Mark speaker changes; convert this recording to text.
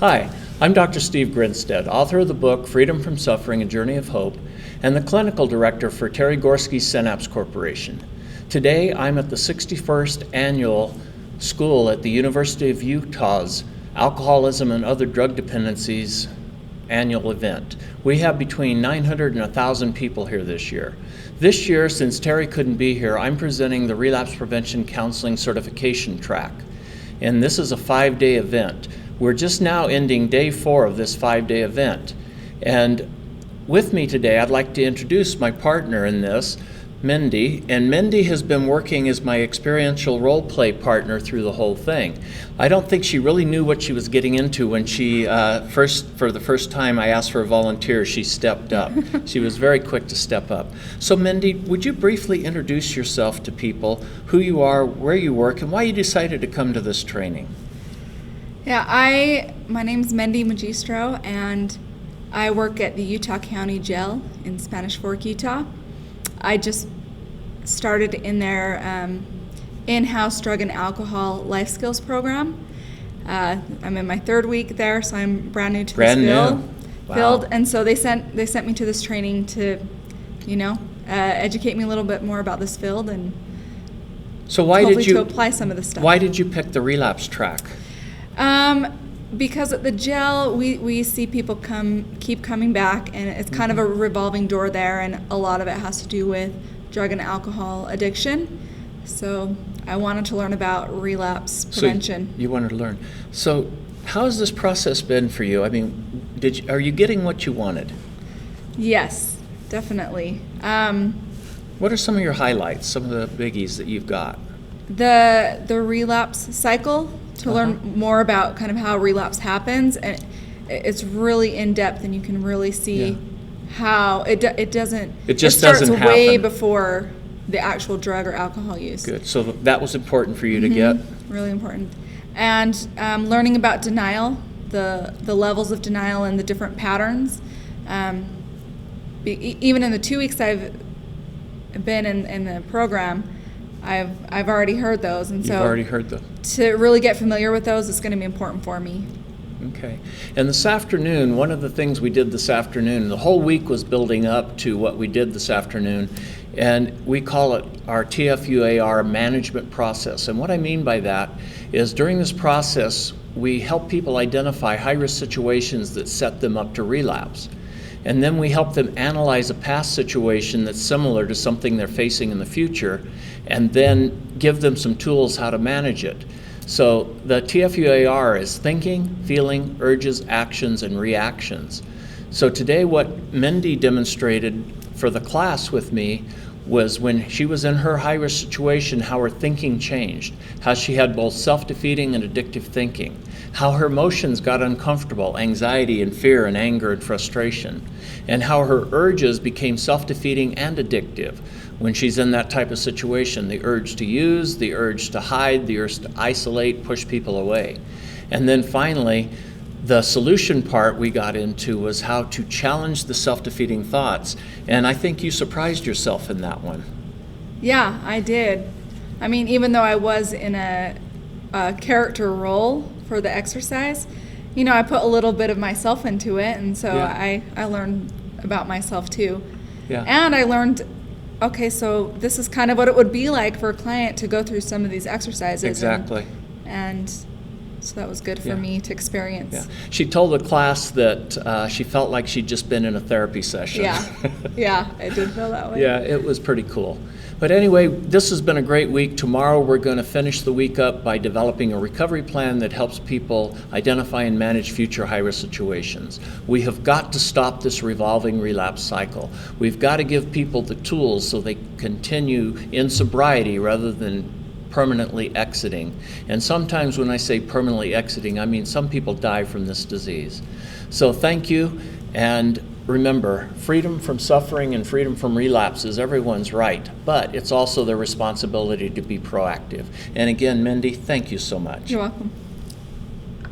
Speaker 1: Hi, I'm Dr. Steve Grinstead, author of the book Freedom from Suffering, A Journey of Hope, and the clinical director for Terry Gorski's Synapse Corporation. Today, I'm at the 61st annual school at the University of Utah's Alcoholism and Other Drug Dependencies annual event. We have between 900 and 1,000 people here this year. This year, since Terry couldn't be here, I'm presenting the Relapse Prevention Counseling Certification track. And this is a 5-day event. We're just now ending day 4 of this 5-day event. And with me today, I'd like to introduce my partner in this, Mendy. And Mendy has been working as my experiential role play partner through the whole thing. I don't think she really knew what she was getting into when she for the first time I asked for a volunteer, she stepped up. She was very quick to step up. So Mendy, would you briefly introduce yourself to people, who you are, where you work, and why you decided to come to this training?
Speaker 2: Yeah, my name's Mendy Magistro, and I work at the Utah County Jail in Spanish Fork, Utah. I just started in their in-house drug and alcohol life skills program. I'm in my 3rd week there, so I'm brand new to this field. And so they sent me to this training to, educate me a little bit more about this field and
Speaker 1: so
Speaker 2: to apply some of the stuff.
Speaker 1: Why did you pick the relapse track?
Speaker 2: Because at the jail, we see people keep coming back, and it's kind of a revolving door there, and a lot of it has to do with drug and alcohol addiction. So I wanted to learn about relapse prevention.
Speaker 1: So you wanted to learn. So how has this process been for you? I mean, are you getting what you wanted?
Speaker 2: Yes, definitely.
Speaker 1: What are some of your highlights, some of the biggies that you've got?
Speaker 2: The relapse cycle, to learn more about kind of how relapse happens, and it's really in depth, and you can really see how it starts way before the actual drug or alcohol use.
Speaker 1: Good. So that was important for you to get.
Speaker 2: Really important, and learning about denial, the levels of denial and the different patterns. Even in the 2 weeks I've been in the program, I've already heard those, and so
Speaker 1: you've already heard them.
Speaker 2: To really get familiar with those is going to be important for me.
Speaker 1: Okay. And this afternoon, one of the things we did this afternoon, the whole week was building up to what we did this afternoon, and we call it our TFUAR management process. And what I mean by that is during this process, we help people identify high-risk situations that set them up to relapse. And then we help them analyze a past situation that's similar to something they're facing in the future, and then give them some tools how to manage it. So the TFUAR is thinking, feeling, urges, actions, and reactions. So today what Mendy demonstrated for the class with me was when she was in her high-risk situation, how her thinking changed, how she had both self-defeating and addictive thinking, how her emotions got uncomfortable, anxiety and fear and anger and frustration, and how her urges became self-defeating and addictive when she's in that type of situation, the urge to use, the urge to hide, the urge to isolate, push people away. And then finally, the solution part we got into was how to challenge the self-defeating thoughts. And I think you surprised yourself in that one.
Speaker 2: Yeah, I did. I mean, even though I was in a character role for the exercise, I put a little bit of myself into it, and so I learned about myself too. Yeah. And I learned, okay, so this is kind of what it would be like for a client to go through some of these exercises.
Speaker 1: Exactly.
Speaker 2: And so that was good for me to experience. Yeah.
Speaker 1: She told the class that she felt like she'd just been in a therapy session.
Speaker 2: Yeah, it did feel that way.
Speaker 1: Yeah, it was pretty cool. But anyway, this has been a great week. Tomorrow we're going to finish the week up by developing a recovery plan that helps people identify and manage future high-risk situations. We have got to stop this revolving relapse cycle. We've got to give people the tools so they continue in sobriety rather than permanently exiting. And sometimes when I say permanently exiting, I mean some people die from this disease. So thank you, and remember, freedom from suffering and freedom from relapse is everyone's right, but it's also their responsibility to be proactive. And again, Mendy, thank you so much.
Speaker 2: You're welcome.